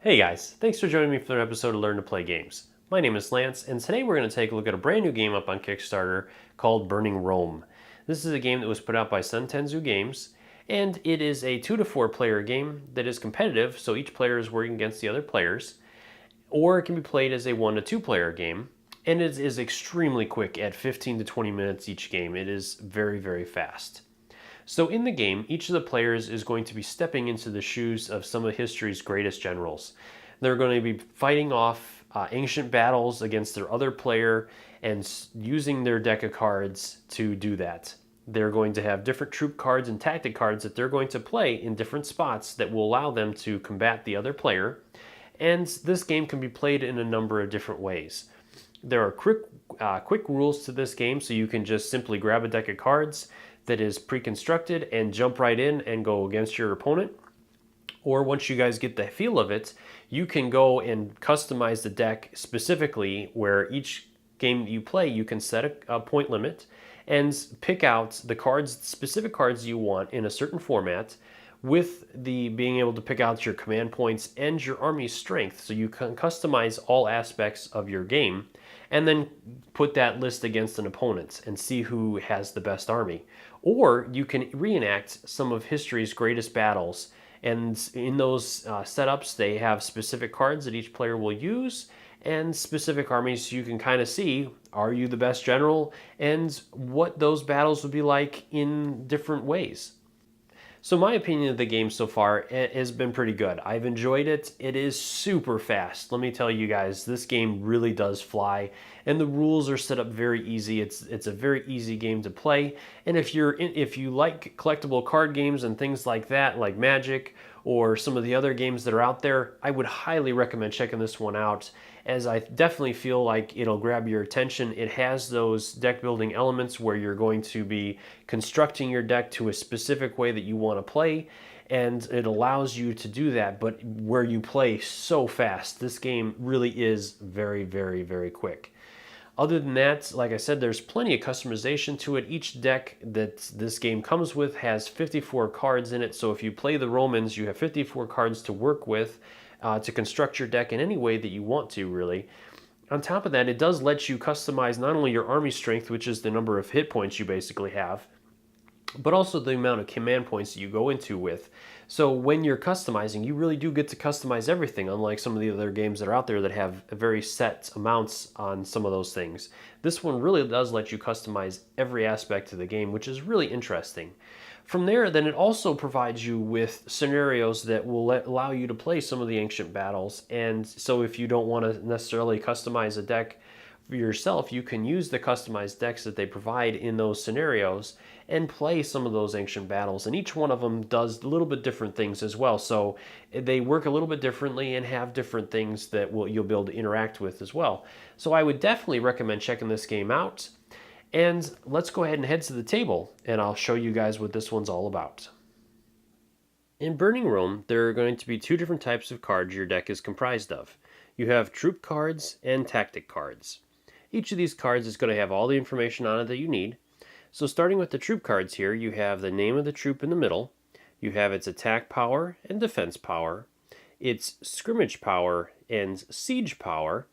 Hey guys, thanks for joining me for another episode of Learn to Play Games. My name is Lance, and today we're going to take a look at a brand new game up on Kickstarter called Burning Rome. This is a game that was put out by Suntenzu Games, and it is a 2 to 4 player game that is competitive, so each player is working against the other players, or it can be played as a 1 to 2 player game, and it is extremely quick at 15 to 20 minutes each game. It is very, very fast. So in the game, each of the players is going to be stepping into the shoes of some of history's greatest generals. They're going to be fighting off ancient battles against their other player and using their deck of cards to do that. They're going to have different troop cards and tactic cards that they're going to play in different spots that will allow them to combat the other player. And this game can be played in a number of different ways. There are quick rules to this game, so you can just simply grab a deck of cards that is pre-constructed and jump right in and go against your opponent. Or once you guys get the feel of it, you can go and customize the deck specifically where each game that you play, you can set a point limit and pick out the cards, specific cards you want in a certain format, with the being able to pick out your command points and your army's strength, so you can customize all aspects of your game and then put that list against an opponent and see who has the best army. Or you can reenact some of history's greatest battles, and in those setups they have specific cards that each player will use and specific armies, so you can kind of see, are you the best general, and what those battles would be like in different ways. So my opinion of the game so far has been pretty good. I've enjoyed it. It is super fast. Let me tell you guys, this game really does fly, and the rules are set up very easy. It's a very easy game to play. And if you like collectible card games and things like that, like Magic or some of the other games that are out there, I would highly recommend checking this one out, as I definitely feel like it'll grab your attention. It has those deck building elements where you're going to be constructing your deck to a specific way that you want to play, and it allows you to do that, but where you play so fast. This game really is very, very, very quick. Other than that, like I said, there's plenty of customization to it. Each deck that this game comes with has 54 cards in it, so if you play the Romans, you have 54 cards to work with to construct your deck in any way that you want to, really. On top of that, it does let you customize not only your army strength, which is the number of hit points you basically have, but also the amount of command points that you go into with. So when you're customizing, you really do get to customize everything, unlike some of the other games that are out there that have very set amounts on some of those things. This one really does let you customize every aspect of the game, which is really interesting. From there, then it also provides you with scenarios that will allow you to play some of the ancient battles. And so if you don't want to necessarily customize a deck for yourself, you can use the customized decks that they provide in those scenarios and play some of those ancient battles. And each one of them does a little bit different things as well. So they work a little bit differently and have different things that you'll be able to interact with as well. So I would definitely recommend checking this game out. And let's go ahead and head to the table, and I'll show you guys what this one's all about. In Burning Rome, there are going to be two different types of cards your deck is comprised of. You have troop cards and tactic cards. Each of these cards is going to have all the information on it that you need. So starting with the troop cards here, you have the name of the troop in the middle, you have its attack power and defense power, its scrimmage power and siege power,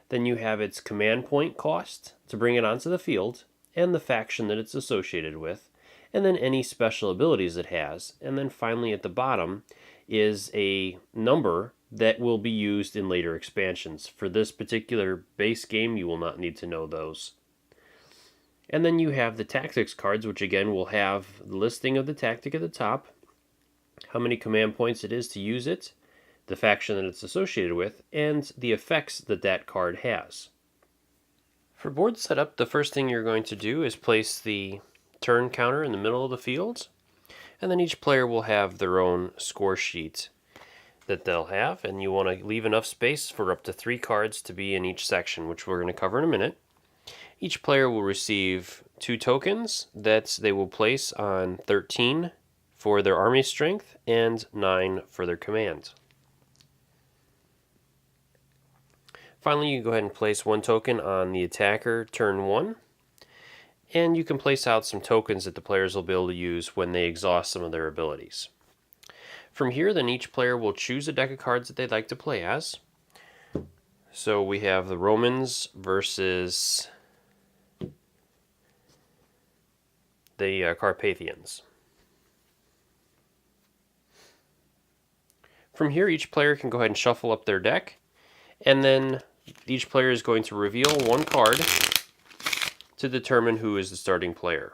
then you have its command point cost to bring it onto the field, and the faction that it's associated with, and then any special abilities it has. And then finally at the bottom is a number that will be used in later expansions. For this particular base game, you will not need to know those. And then you have the tactics cards, which again will have the listing of the tactic at the top, how many command points it is to use it, the faction that it's associated with, and the effects that that card has. For board setup, the first thing you're going to do is place the turn counter in the middle of the field, and then each player will have their own score sheet that they'll have, and you want to leave enough space for up to 3 cards to be in each section, which we're going to cover in a minute. Each player will receive 2 tokens that they will place on 13 for their army strength and 9 for their command. Finally, you go ahead and place 1 token on the attacker turn 1, and you can place out some tokens that the players will be able to use when they exhaust some of their abilities. From here, then each player will choose a deck of cards that they'd like to play as. So we have the Romans versus the Carpathians. From here, each player can go ahead and shuffle up their deck, and then each player is going to reveal one card to determine who is the starting player,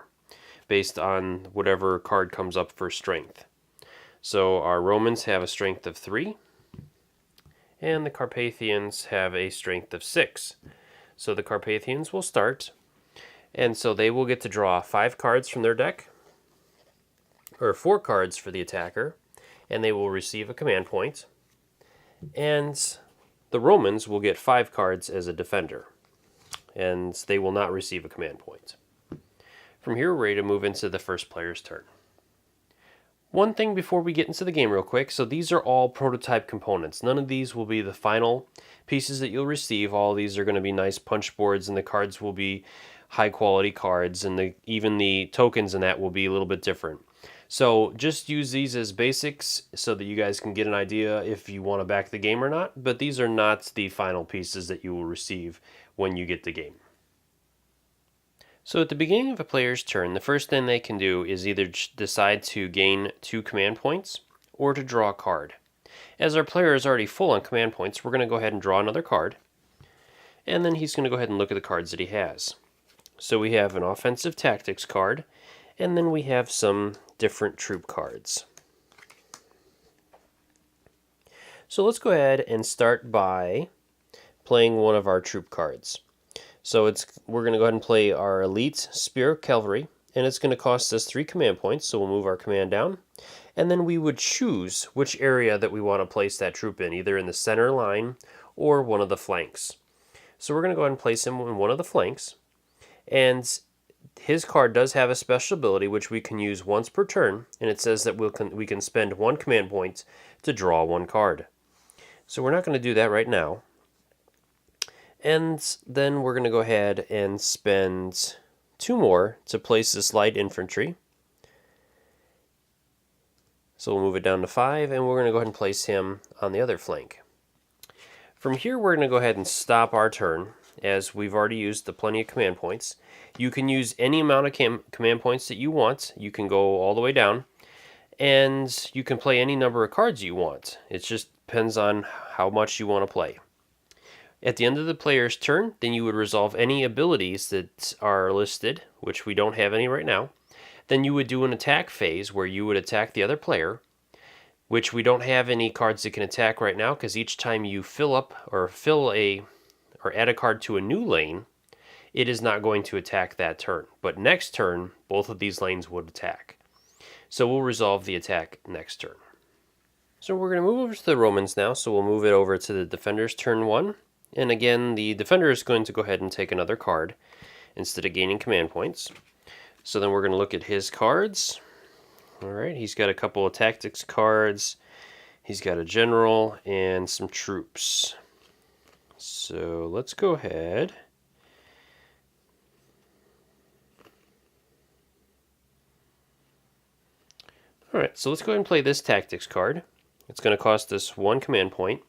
based on whatever card comes up for strength. So our Romans have a strength of 3, and the Carpathians have a strength of 6. So the Carpathians will start, and so they will get to draw 5 cards from their deck, or 4 cards for the attacker, and they will receive a command point. And the Romans will get 5 cards as a defender, and they will not receive a command point. From here, we're ready to move into the first player's turn. One thing before we get into the game real quick, so these are all prototype components. None of these will be the final pieces that you'll receive. All these are going to be nice punch boards, and the cards will be high quality cards, and even the tokens in that will be a little bit different. So just use these as basics so that you guys can get an idea if you want to back the game or not, but these are not the final pieces that you will receive when you get the game. So at the beginning of a player's turn, the first thing they can do is either decide to gain 2 command points or to draw a card. As our player is already full on command points, we're going to go ahead and draw another card, and then he's going to go ahead and look at the cards that he has. So we have an offensive tactics card, and then we have some different troop cards. So let's go ahead and start by playing one of our troop cards. So we're going to go ahead and play our Elite Spear Cavalry, and it's going to cost us 3 command points, so we'll move our command down. And then we would choose which area that we want to place that troop in, either in the center line or one of the flanks. So we're going to go ahead and place him in one of the flanks, and his card does have a special ability which we can use once per turn, and it says that we can spend 1 command point to draw 1 card. So we're not going to do that right now. And then we're going to go ahead and spend 2 more to place this light infantry. So we'll move it down to 5, and we're going to go ahead and place him on the other flank. From here, we're going to go ahead and stop our turn, as we've already used plenty of command points. You can use any amount of command points that you want. You can go all the way down, and you can play any number of cards you want. It just depends on how much you want to play. At the end of the player's turn, then you would resolve any abilities that are listed, which we don't have any right now. Then you would do an attack phase where you would attack the other player, which we don't have any cards that can attack right now, because each time you fill up or add a card to a new lane, it is not going to attack that turn. But next turn, both of these lanes would attack. So we'll resolve the attack next turn. So we're going to move over to the Romans now, so we'll move it over to the defender's turn 1. And again, the defender is going to go ahead and take another card instead of gaining command points. So then we're going to look at his cards. All right, he's got a couple of tactics cards. He's got a general and some troops. So let's go ahead. All right, so let's go ahead and play this tactics card. It's going to cost us 1 command point.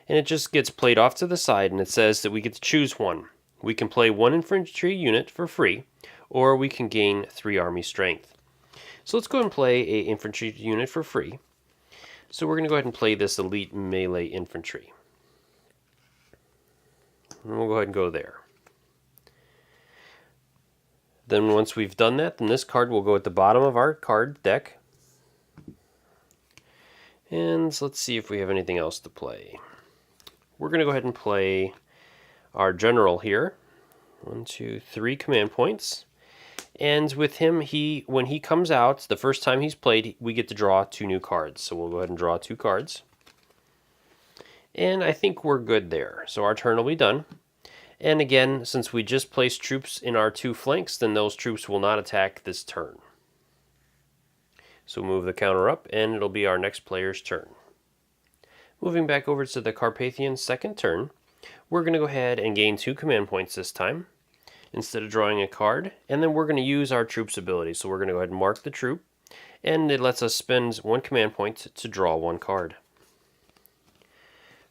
And it just gets played off to the side, and it says that we get to choose one. We can play 1 infantry unit for free, or we can gain 3 army strength. So let's go ahead and play an infantry unit for free. So we're going to go ahead and play this elite melee infantry. And we'll go ahead and go there. Then once we've done that, then this card will go at the bottom of our card deck. And let's see if we have anything else to play. We're going to go ahead and play our general here. 1, 2, 3 command points. And with him, when he comes out, the first time he's played, we get to draw 2 new cards. So we'll go ahead and draw 2 cards. And I think we're good there. So our turn will be done. And again, since we just placed troops in our 2 flanks, then those troops will not attack this turn. So we'll move the counter up, and it'll be our next player's turn. Moving back over to the Carpathians' second turn, we're going to go ahead and gain 2 command points this time, instead of drawing a card, and then we're going to use our troops ability. So we're going to go ahead and mark the troop, and it lets us spend 1 command point to draw 1 card.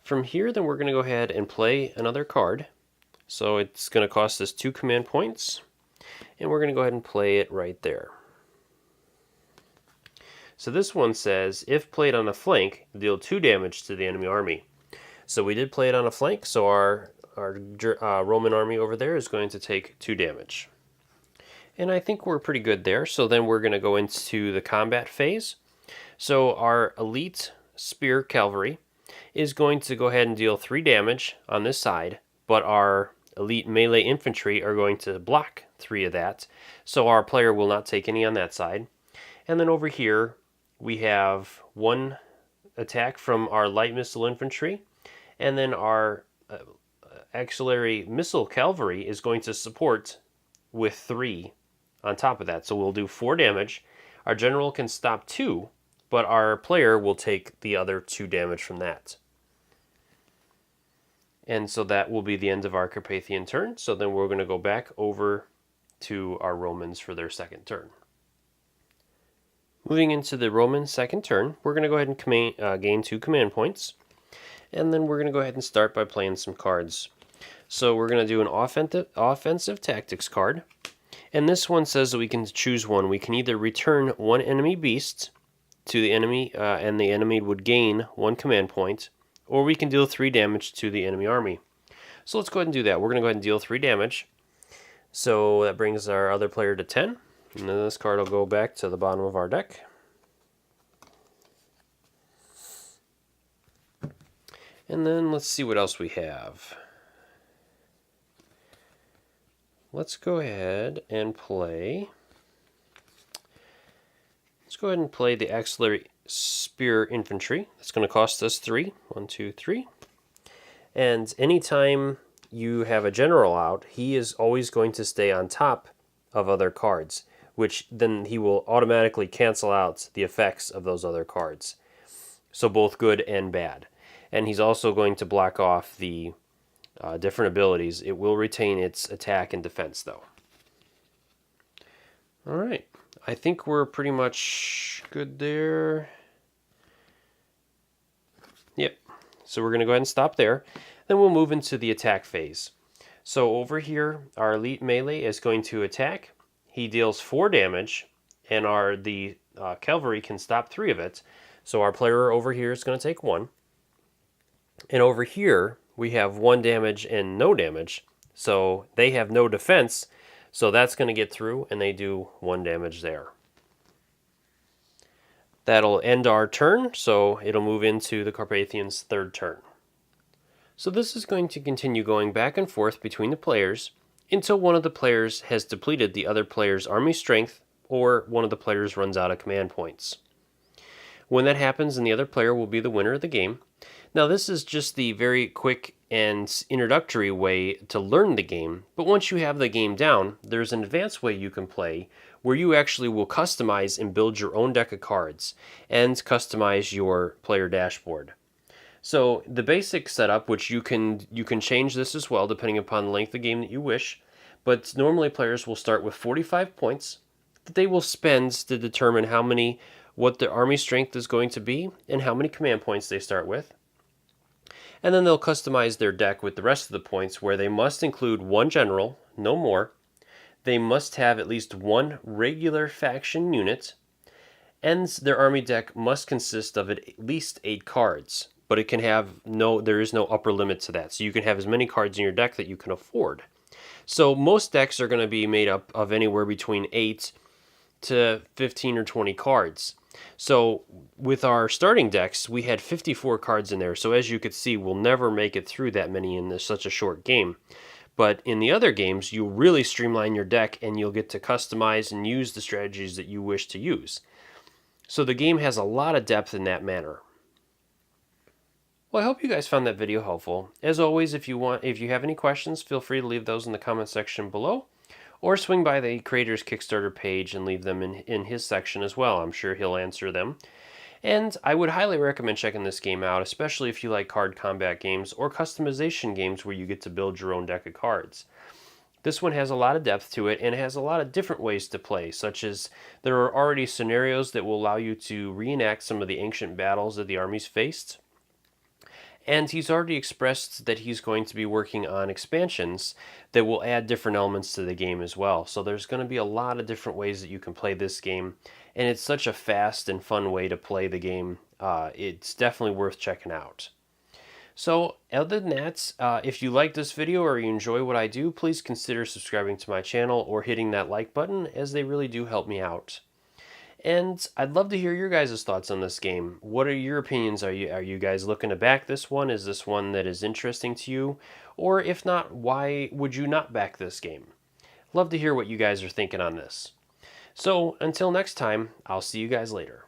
From here, then we're going to go ahead and play another card. So it's going to cost us 2 command points, and we're going to go ahead and play it right there. So this one says, if played on a flank, deal 2 damage to the enemy army. So we did play it on a flank, so our Roman army over there is going to take 2 damage. And I think we're pretty good there. So then we're going to go into the combat phase. So our elite spear cavalry is going to go ahead and deal 3 damage on this side, but our elite melee infantry are going to block 3 of that. So our player will not take any on that side. And then over here, we have 1 attack from our light missile infantry, and then our auxiliary missile cavalry is going to support with 3 on top of that. So we'll do 4 damage. Our general can stop 2, but our player will take the other 2 damage from that. And so that will be the end of our Carpathian turn. So then we're going to go back over to our Romans for their second turn. Moving into the Roman second turn, we're going to go ahead and gain 2 command points. And then we're going to go ahead and start by playing some cards. So we're going to do an offensive tactics card. And this one says that we can choose one. We can either return 1 enemy beast to the enemy, and the enemy would gain 1 command point, or we can deal 3 damage to the enemy army. So let's go ahead and do that. We're going to go ahead and deal 3 damage. So that brings our other player to 10. And then this card will go back to the bottom of our deck. And then let's see what else we have. Let's go ahead and play. Let's go ahead and play the auxiliary spear infantry. It's going to cost us 3. 1, 2, 3. And anytime you have a general out, he is always going to stay on top of other cards, which then he will automatically cancel out the effects of those other cards. So both good and bad. And he's also going to block off the different abilities. It will retain its attack and defense, though. All right. I think we're pretty much good there. Yep. So we're going to go ahead and stop there. Then we'll move into the attack phase. So over here, our elite melee is going to attack. He deals 4 damage, and the cavalry can stop 3 of it. So our player over here is going to take 1. And over here, we have 1 damage and no damage. So they have no defense. So that's going to get through, and they do 1 damage there. That'll end our turn, so it'll move into the Carpathians' third turn. So this is going to continue going back and forth between the players until one of the players has depleted the other player's army strength, or one of the players runs out of command points. When that happens, then the other player will be the winner of the game. Now this is just the very quick and introductory way to learn the game, but once you have the game down, there's an advanced way you can play where you actually will customize and build your own deck of cards and customize your player dashboard. So the basic setup, which you can change this as well depending upon the length of game that you wish, but normally players will start with 45 points that they will spend to determine what their army strength is going to be and how many command points they start with. And then they'll customize their deck with the rest of the points, where they must include 1 general, no more. They must have at least 1 regular faction unit, and their army deck must consist of at least 8 cards. But it can have there is no upper limit to that. So you can have as many cards in your deck that you can afford. So most decks are going to be made up of anywhere between 8 to 15 or 20 cards. So with our starting decks, we had 54 cards in there. So as you could see, we'll never make it through that many in such a short game. But in the other games, you'll really streamline your deck and you'll get to customize and use the strategies that you wish to use. So the game has a lot of depth in that manner. Well, I hope you guys found that video helpful. As always, if you have any questions, feel free to leave those in the comment section below, or swing by the creator's Kickstarter page and leave them in his section as well. I'm sure he'll answer them. And I would highly recommend checking this game out, especially if you like card combat games or customization games where you get to build your own deck of cards. This one has a lot of depth to it and it has a lot of different ways to play, such as there are already scenarios that will allow you to reenact some of the ancient battles that the armies faced. And he's already expressed that he's going to be working on expansions that will add different elements to the game as well. So there's going to be a lot of different ways that you can play this game. And it's such a fast and fun way to play the game. It's definitely worth checking out. So other than that, if you like this video or you enjoy what I do, please consider subscribing to my channel or hitting that like button, as they really do help me out. And I'd love to hear your guys' thoughts on this game. What are your opinions? Are you guys looking to back this one? Is this one that is interesting to you? Or if not, why would you not back this game? Love to hear what you guys are thinking on this. So until next time, I'll see you guys later.